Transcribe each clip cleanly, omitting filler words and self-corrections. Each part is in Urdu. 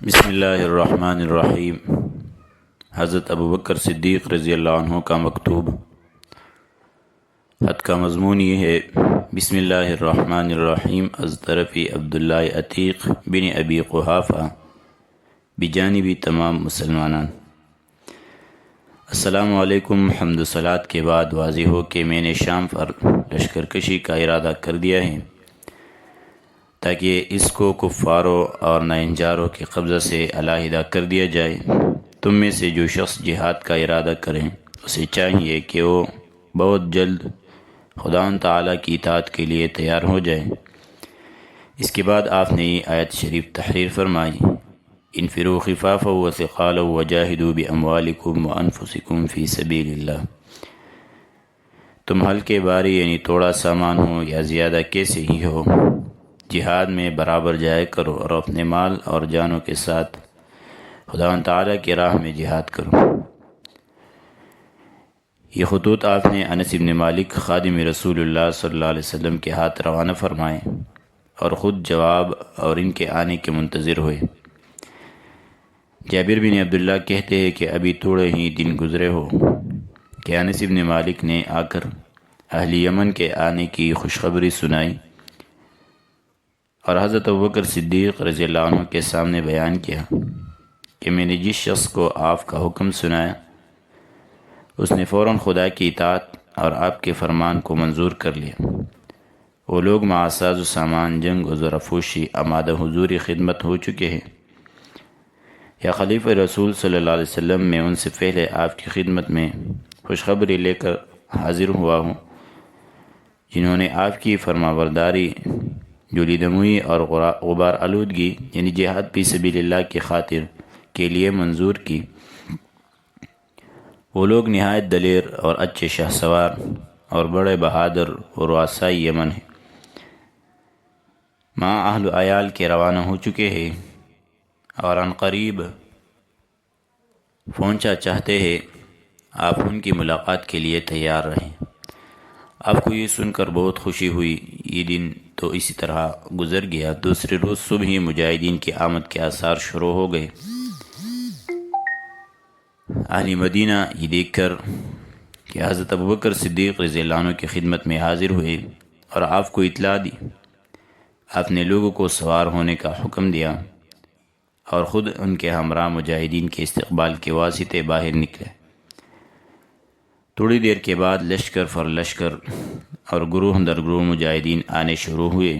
بسم اللہ الرحمن الرحیم۔ حضرت ابوبکر صدیق رضی اللہ عنہ کا مکتوب۔ خط کا مضمون یہ ہے: بسم اللہ الرحمن الرحیم از طرف عبداللہ عتیق بن ابی قحافہ بجانب تمام مسلمانان۔ السلام علیکم۔ حمد و صلات کے بعد واضح ہو کہ میں نے شام پر لشکر کشی کا ارادہ کر دیا ہے تاکہ اس کو کفاروں اور نائنجاروں کے قبضہ سے علیحدہ کر دیا جائے۔ تم میں سے جو شخص جہاد کا ارادہ کریں اسے چاہیے کہ وہ بہت جلد خدا تعالیٰ کی اطاعت کے لیے تیار ہو جائے۔ اس کے بعد آپ نے یہ آیت شریف تحریر فرمائی: انفروا خفافا وثقالا وجاہدوا باموالکم وانفسکم فی سبیل اللہ۔ تم ہلکے باری یعنی تھوڑا سامان ہو یا زیادہ کیسے ہی ہو، جہاد میں برابر جایا کرو اور اپنے مال اور جانوں کے ساتھ خدا تعالیٰ کی راہ میں جہاد کرو۔ یہ خطوط آپ نے انس بن مالک خادم رسول اللہ صلی اللہ علیہ وسلم کے ہاتھ روانہ فرمائے اور خود جواب اور ان کے آنے کے منتظر ہوئے۔ جابر بن عبداللہ کہتے ہیں کہ ابھی تھوڑے ہی دن گزرے ہو کہ انس بن مالک نے آ کر اہل یمن کے آنے کی خوشخبری سنائی اور حضرت ابوبکر صدیق رضی اللہ عنہ کے سامنے بیان کیا کہ میں نے جس شخص کو آپ کا حکم سنایا اس نے فوراً خدا کی اطاعت اور آپ کے فرمان کو منظور کر لیا۔ وہ لوگ مع ساز و سامان جنگ و ذرافوشی آمادہ حضور خدمت ہو چکے ہیں، یا خلیفہ رسول صلی اللہ علیہ وسلم میں ان سے پہلے آپ کی خدمت میں خوشخبری لے کر حاضر ہوا ہوں، جنہوں نے آپ کی فرمانبرداری جولیدموئی اور غبار آلودگی یعنی جہاد فی سبیل اللہ کی خاطر کے لیے منظور کی۔ وہ لوگ نہایت دلیر اور اچھے شاہ سوار اور بڑے بہادر اور رؤسائی یمن ہیں، ماں اہل و عیال کے روانہ ہو چکے ہیں اور عن قریب پہنچا چاہتے ہیں۔ آپ ان کی ملاقات کے لیے تیار رہیں۔ آپ کو یہ سن کر بہت خوشی ہوئی۔ یہ دن تو اسی طرح گزر گیا۔ دوسرے روز صبح ہی مجاہدین کی آمد کے آثار شروع ہو گئے۔ اہل مدینہ یہ دیکھ کر کہ حضرت ابوبکر صدیق رضی اللہ عنہ کی خدمت میں حاضر ہوئے اور آپ کو اطلاع دی، آپ نے لوگوں کو سوار ہونے کا حکم دیا اور خود ان کے ہمراہ مجاہدین کے استقبال کے واسطے باہر نکلے۔ تھوڑی دیر کے بعد لشکر فر لشکر اور گروہ در گروہ مجاہدین آنے شروع ہوئے۔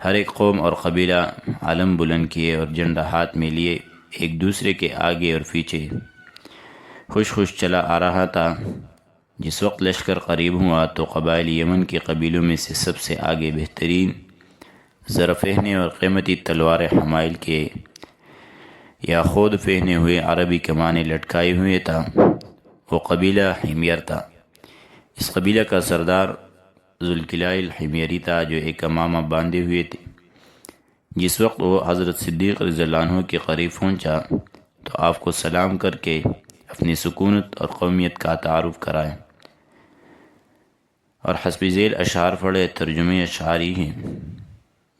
ہر ایک قوم اور قبیلہ علم بلند کیے اور جھنڈا ہاتھ میں لیے ایک دوسرے کے آگے اور پیچھے خوش خوش چلا آ رہا تھا۔ جس وقت لشکر قریب ہوا تو قبائل یمن کے قبیلوں میں سے سب سے آگے بہترین زر پہنے اور قیمتی تلوار حمائل کے یا خود پہنے ہوئے عربی کمانے لٹکائے ہوئے تھا، وہ قبیلہ حمیر تھا۔ اس قبیلہ کا سردار ذوالکلائل الحمیری تھا جو ایک امامہ باندھے ہوئے تھے۔ جس وقت وہ حضرت صدیق رضی اللہ عنہ کے قریب پہنچا تو آپ کو سلام کر کے اپنی سکونت اور قومیت کا تعارف کرایا اور حسب ذیل اشعار پڑھے۔ ترجمے اشعاری ہیں: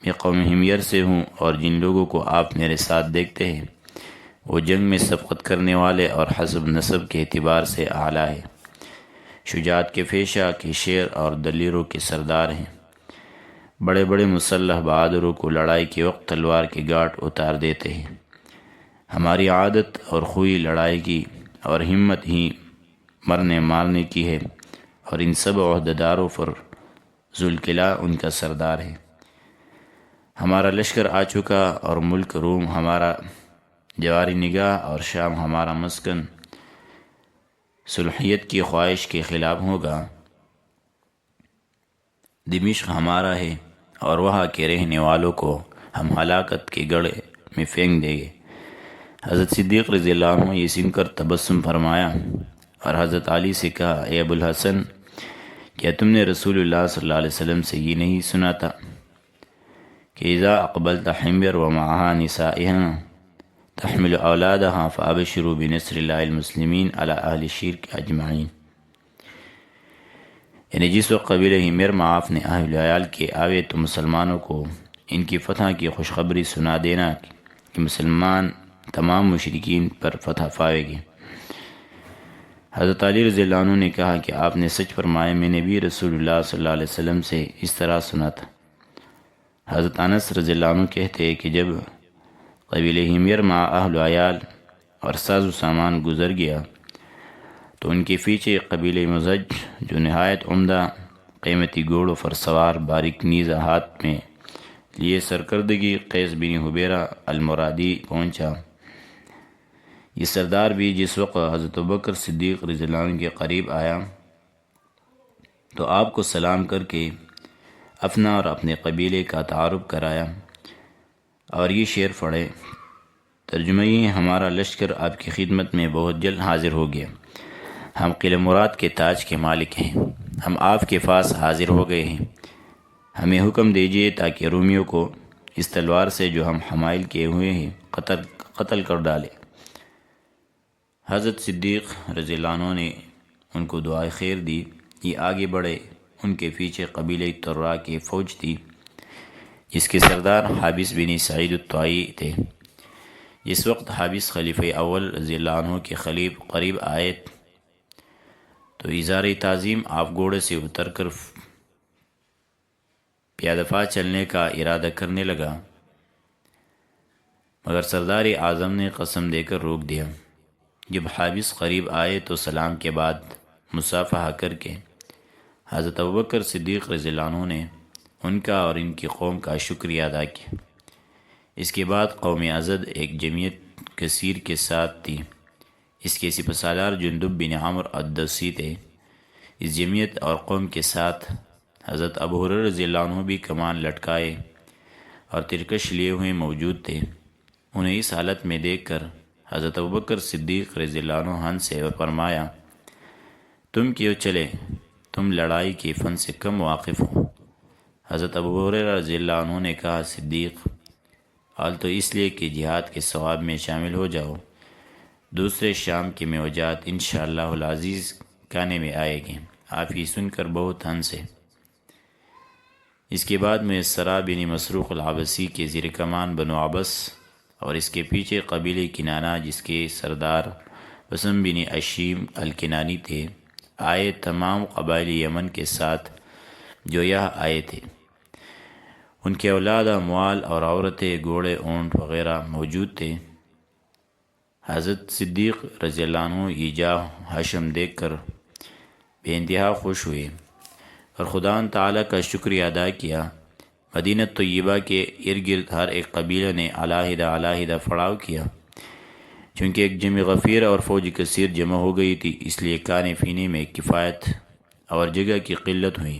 میں قوم حمیر سے ہوں اور جن لوگوں کو آپ میرے ساتھ دیکھتے ہیں وہ جنگ میں سبقت کرنے والے اور حسب نسب کے اعتبار سے اعلیٰ ہے، شجاعت کے پیشہ کے شیر اور دلیروں کے سردار ہیں، بڑے بڑے مسلح بہادروں کو لڑائی کے وقت تلوار کے گاٹ اتار دیتے ہیں۔ ہماری عادت اور خوئی لڑائی کی اور ہمت ہی مرنے مارنے کی ہے، اور ان سب عہدیداروں پر ذوالکلائل ان کا سردار ہے۔ ہمارا لشکر آ چکا اور ملک روم ہمارا جواری نگاہ اور شام ہمارا مسکن صلحیت کی خواہش کے خلاف ہوگا۔ دمشق ہمارا ہے اور وہاں کے رہنے والوں کو ہم ہلاکت کے گڑھے میں پھینک دیں گے۔ حضرت صدیق رضی اللہ عنہ یہ سن کر تبسم فرمایا اور حضرت علی سے کہا: اے ابو الحسن، کیا تم نے رسول اللہ صلی اللہ علیہ وسلم سے یہ نہیں سنا تھا کہ اذا اقبلت حمیر ومعها نسائها تحمل اولادها فابشروا بنصر اللہ المسلمین علی اہل الشرک اجمعین؟ یعنی جس وقت قبیلہ حمیر میں آپ نے اہل عیال کے آوے تو مسلمانوں کو ان کی فتح کی خوشخبری سنا دینا کہ مسلمان تمام مشرکین پر فتح پائے گی۔ حضرت علی رضی اللہ عنہ نے کہا کہ آپ نے سچ فرمایا، میں نے بھی رسول اللہ صلی اللہ علیہ وسلم سے اس طرح سنا تھا۔ حضرت انس رضی اللہ عنہ کہتے ہیں کہ جب قبیلہ ہمیر مع اہل و عیال اور ساز و سامان گزر گیا تو ان کے پیچھے قبیلہ مزج جو نہایت عمدہ قیمتی گھوڑوں پر سوار باریک نیزہ ہاتھ میں لیے سرکردگی قیس بن حبیرہ المرادی پہنچا۔ یہ سردار بھی جس وقت حضرت ابوبکر صدیق رضی اللہ عنہ کے قریب آیا تو آپ کو سلام کر کے اپنا اور اپنے قبیلے کا تعارف کرایا اور یہ شعر پڑھے، ترجمہ یہ: ہمارا لشکر آپ کی خدمت میں بہت جلد حاضر ہو گیا، ہم قلعہ مراد کے تاج کے مالک ہیں، ہم آپ کے پاس حاضر ہو گئے ہیں، ہمیں حکم دیجیے تاکہ رومیوں کو اس تلوار سے جو ہم حمائل کیے ہوئے ہیں قتل کر ڈالے۔ حضرت صدیق رضی اللہ عنہ نے ان کو دعائے خیر دی۔ یہ آگے بڑھے، ان کے پیچھے قبیلہ طرا کی فوج تھی جس کے سردار حابس بن سعید الطائی تھے۔ جس وقت حابس خلیفہ اول رضی اللہ عنہ کے قریب آئے تو اظہار تعظیم آپ گھوڑے سے اتر کر پیادہ پا چلنے کا ارادہ کرنے لگا، مگر سردار اعظم نے قسم دے کر روک دیا۔ جب حابس قریب آئے تو سلام کے بعد مصافحہ کر کے حضرت ابوبکر صدیق رضی اللہ عنہ نے ان کا اور ان کی قوم کا شکریہ ادا کیا۔ اس کے بعد قوم ازد ایک جمعیت کثیر کے ساتھ تھی۔ اس کے سپہ سالار جندب بن عمرو الدوسی تھے۔ اس جمعیت اور قوم کے ساتھ حضرت ابو ہریرہ رضی اللہ عنہ بھی کمان لٹکائے اور ترکش لیے ہوئے موجود تھے۔ انہیں اس حالت میں دیکھ کر حضرت ابوبکر صدیق رضی اللہ عنہ ہنس سے فرمایا، تم کیوں چلے؟ تم لڑائی کے فن سے کم واقف ہو۔ حضرت ابو ہریرہ رضی اللہ عنہ نے کہا، صدیق، حال تو اس لیے کہ جہاد کے ثواب میں شامل ہو جاؤ، دوسرے شام کے معجزات انشاءاللہ العزیز کانے میں آئے گے۔ آپ یہ سن کر بہت ہنسے۔ اس کے بعد میسرہ بن مسروق العبسی کے زیر کمان بنو عبس اور اس کے پیچھے قبیلہ کنانہ جس کے سردار بسم بن اشیم الکنانی تھے آئے، تمام قبائل یمن کے ساتھ جو یہاں آئے تھے۔ ان کے اولاد، اموال اور عورتیں، گھوڑے، اونٹ وغیرہ موجود تھے۔ حضرت صدیق رضی اللہ عنہ یہ جاہ حشم دیکھ کر بے انتہا خوش ہوئے اور خدا تعالیٰ کا شکریہ ادا کیا۔ مدینہ طیبہ کے ارد گرد ہر ایک قبیلہ نے علیحدہ پڑاؤ کیا۔ چونکہ ایک جمع غفیر اور فوج کثیر جمع ہو گئی تھی، اس لیے کھانے پینے میں کفایت اور جگہ کی قلت ہوئی،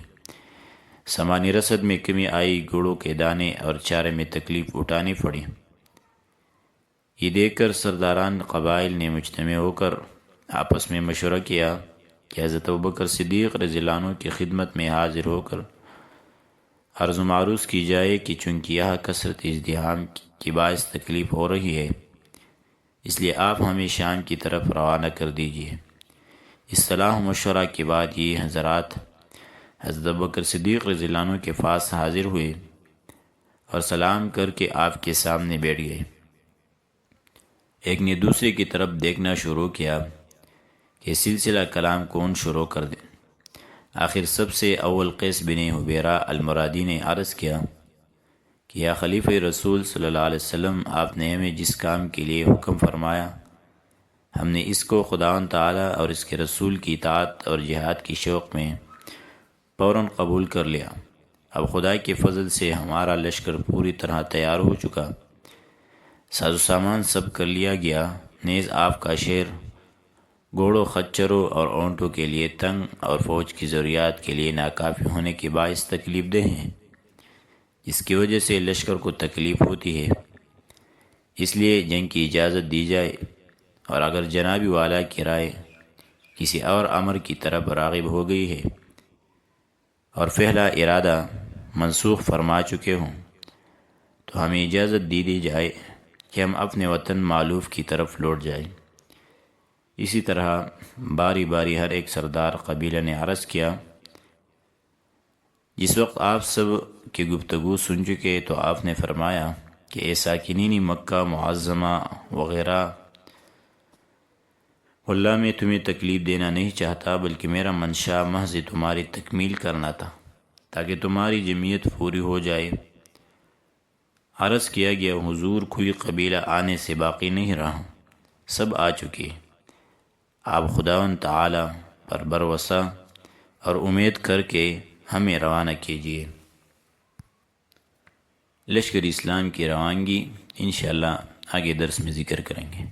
سامانی رسد میں کمی آئی، گھوڑوں کے دانے اور چارے میں تکلیف اٹھانی پڑی۔ یہ دیکھ کر سرداران قبائل نے مجتمع ہو کر آپس میں مشورہ کیا کہ حضرت ابوبکر صدیق رضی اللہ عنہ کی خدمت میں حاضر ہو کر عرض و معروض کی جائے کہ چونکہ یہاں کثرت ازدحام کی باعث تکلیف ہو رہی ہے، اس لیے آپ ہمیں شام کی طرف روانہ کر دیجیے۔ اس صلاح مشورہ کے بعد یہ حضرات حضرت ابوبکر صدیق رضی اللہ عنہ کے پاس حاضر ہوئے اور سلام کر کے آپ کے سامنے بیٹھ گئے۔ ایک نے دوسرے کی طرف دیکھنا شروع کیا کہ سلسلہ کلام کون شروع کر دے۔ آخر سب سے اول قیس بن حبیرہ المرادی نے عرض کیا کہ یا خلیفہ رسول صلی اللہ علیہ وسلم، آپ نے ہمیں جس کام کے لیے حکم فرمایا، ہم نے اس کو خداوند تعالیٰ اور اس کے رسول کی اطاعت اور جہاد کی شوق میں فوراً قبول کر لیا۔ اب خدا کے فضل سے ہمارا لشکر پوری طرح تیار ہو چکا، ساز و سامان سب کر لیا گیا، نیز آپ کا شہر گھوڑوں، خچروں اور اونٹوں کے لیے تنگ اور فوج کی ضروریات کے لیے ناکافی ہونے کے باعث تکلیف دہ ہیں، جس کی وجہ سے لشکر کو تکلیف ہوتی ہے۔ اس لیے جنگ کی اجازت دی جائے، اور اگر جناب والا کی رائے کسی اور امر کی طرف راغب ہو گئی ہے اور پہلا ارادہ منسوخ فرما چکے ہوں تو ہمیں اجازت دی جائے کہ ہم اپنے وطن مألوف کی طرف لوٹ جائیں۔ اسی طرح باری باری ہر ایک سردار قبیلہ نے عرض کیا۔ جس وقت آپ سب کی گفتگو سن چکے تو آپ نے فرمایا، کہ اے ساکنین مکہ معظمہ وغیرہ، واللہ میں تمہیں تکلیف دینا نہیں چاہتا، بلکہ میرا منشا محض تمہاری تکمیل کرنا تھا تاکہ تمہاری جمعیت پوری ہو جائے۔ عرض کیا گیا حضور کوئی قبیلہ آنے سے باقی نہیں رہا، سب آ چکے، آپ خداوند تعالی پر بھروسہ اور امید کر کے ہمیں روانہ کیجیے۔ لشکر اسلام کی روانگی انشاءاللہ آگے درس میں ذکر کریں گے۔